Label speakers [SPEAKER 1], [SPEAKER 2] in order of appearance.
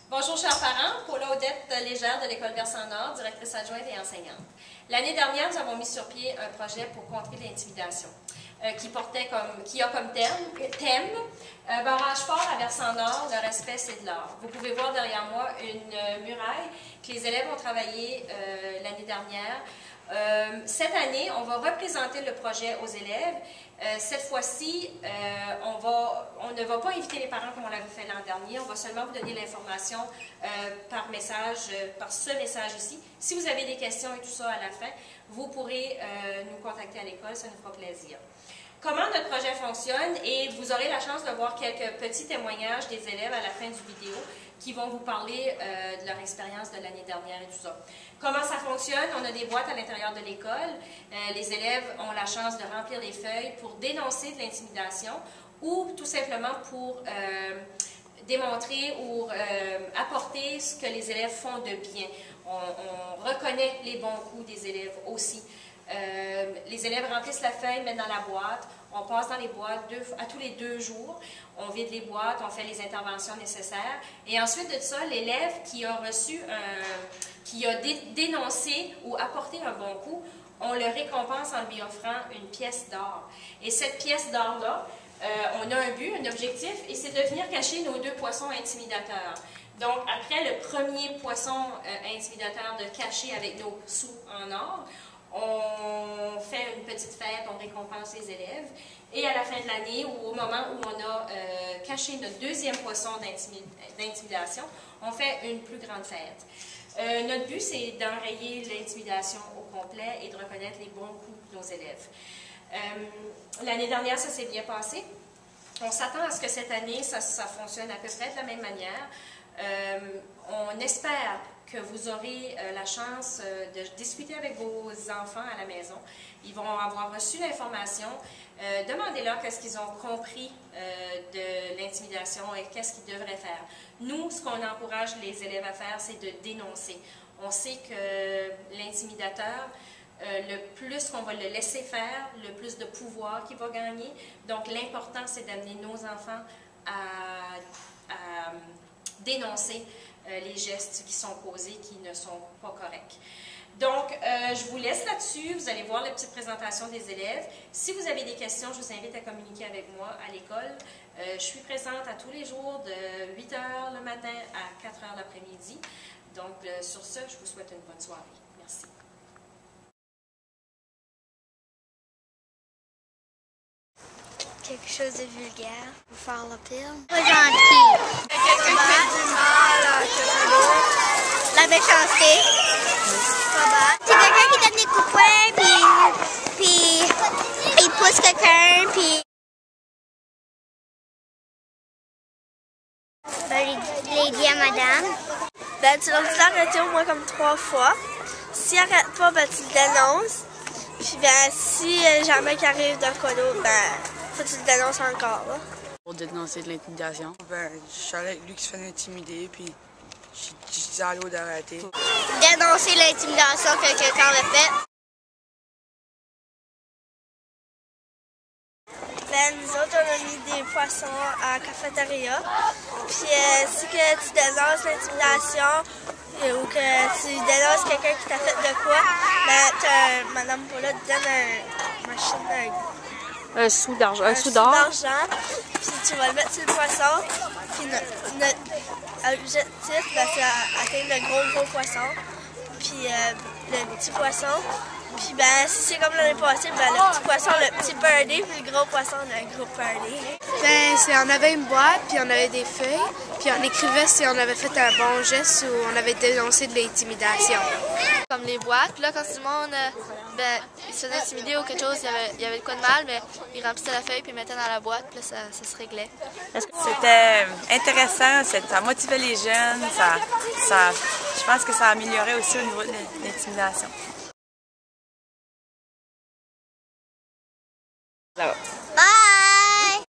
[SPEAKER 1] Bonjour chers parents, Paula Odette Légère de l'École Versant Nord, directrice adjointe et enseignante. L'année dernière, nous avons mis sur pied un projet pour contrer l'intimidation qui a comme thème barrage fort à Versant Nord, le respect c'est de l'art. Vous pouvez voir derrière moi une muraille que les élèves ont travaillé l'année dernière. Cette année, on va représenter le projet aux élèves. Cette fois-ci, on ne va pas inviter les parents comme on l'avait fait l'an dernier. On va seulement vous donner l'information par message, par ce message ici. Si vous avez des questions et tout ça à la fin, vous pourrez nous contacter à l'école, ça nous fera plaisir. Comment notre projet fonctionne, et vous aurez la chance de voir quelques petits témoignages des élèves à la fin du vidéo qui vont vous parler de leur expérience de l'année dernière et tout ça. Comment ça fonctionne? On a des boîtes à l'intérieur de l'école. Les élèves ont la chance de remplir les feuilles pour dénoncer de l'intimidation ou tout simplement pour démontrer ou apporter ce que les élèves font de bien. On reconnaît les bons coups des élèves aussi. Les élèves remplissent la feuille, mettent dans la boîte, on passe dans les boîtes à tous les 2 jours, on vide les boîtes, on fait les interventions nécessaires, et ensuite de ça, l'élève qui a reçu, qui a dénoncé ou apporté un bon coup, on le récompense en lui offrant une pièce d'or. Et cette pièce d'or-là, on a un but, un objectif, et c'est de venir cacher nos 2 poissons intimidateurs. Donc, après le premier poisson intimidateur de cacher avec nos sous en or, on fait une petite fête, on récompense les élèves. Et à la fin de l'année, ou au moment où on a caché notre 2e poisson d'intimidation, on fait une plus grande fête. Notre but, c'est d'enrayer l'intimidation au complet et de reconnaître les bons coups de nos élèves. L'année dernière, ça s'est bien passé. On s'attend à ce que cette année, ça fonctionne à peu près de la même manière. On espère que vous aurez la chance de discuter avec vos enfants à la maison. Ils vont avoir reçu l'information. Demandez-leur qu'est-ce qu'ils ont compris de l'intimidation et qu'est-ce qu'ils devraient faire. Nous, ce qu'on encourage les élèves à faire, c'est de dénoncer. On sait que l'intimidateur, le plus qu'on va le laisser faire, le plus de pouvoir qu'il va gagner. Donc, l'important, c'est d'amener nos enfants à dénoncer les gestes qui sont posés, qui ne sont pas corrects. Donc, je vous laisse là-dessus. Vous allez voir la petite présentation des élèves. Si vous avez des questions, je vous invite à communiquer avec moi à l'école. Je suis présente à tous les jours de 8 h le matin à 4 h l'après-midi. Donc, sur ce, je vous souhaite une bonne soirée. Merci.
[SPEAKER 2] Quelque chose de vulgaire pour faire le pire. Pas gentil. Quelqu'un qui fait du mal à quelqu'un d'autre. La méchanceté. C'est quelqu'un qui donne des coups de poing, puis il pousse quelqu'un, puis il dit à madame.
[SPEAKER 3] Ben, tu l'as arrêté au moins comme 3 fois. S'il arrête pas, ben, tu le dénonces. Puis, ben, si jamais qu'il arrive de quoi d'autre, ben, faut que tu le dénonces encore, là.
[SPEAKER 4] Pour dénoncer de l'intimidation.
[SPEAKER 5] Ben, je suis allé avec lui qui se fait intimider, puis je dis à l'autre d'arrêter.
[SPEAKER 2] Dénoncer l'intimidation que quelqu'un l'a fait.
[SPEAKER 3] Ben, nous autres, on a mis des poissons à la cafétéria. Puis, si que tu dénonces l'intimidation ou que tu dénonces quelqu'un qui t'a fait de quoi, ben, Madame Paula te donne une machine,
[SPEAKER 4] Un sou d'argent.
[SPEAKER 3] Puis tu vas le mettre sur le poisson. Puis notre objectif, ben, c'est atteindre le gros poisson. Puis le petit poisson. Puis ben, si c'est comme l'année passée, ben, le petit poisson, le petit birdie, puis le gros poisson, le gros birdie.
[SPEAKER 6] Ben, on avait une boîte, puis on avait des feuilles, puis on écrivait si on avait fait un bon geste ou on avait dénoncé de l'intimidation.
[SPEAKER 7] Comme les boîtes, puis là, quand tout le monde il se faisait intimider ou quelque chose, il y avait de quoi de mal, mais ils remplissaient la feuille puis ils mettaient dans la boîte, puis là, ça se réglait.
[SPEAKER 8] C'était intéressant, ça motivait les jeunes, je pense que ça améliorait aussi au niveau de l'intimidation.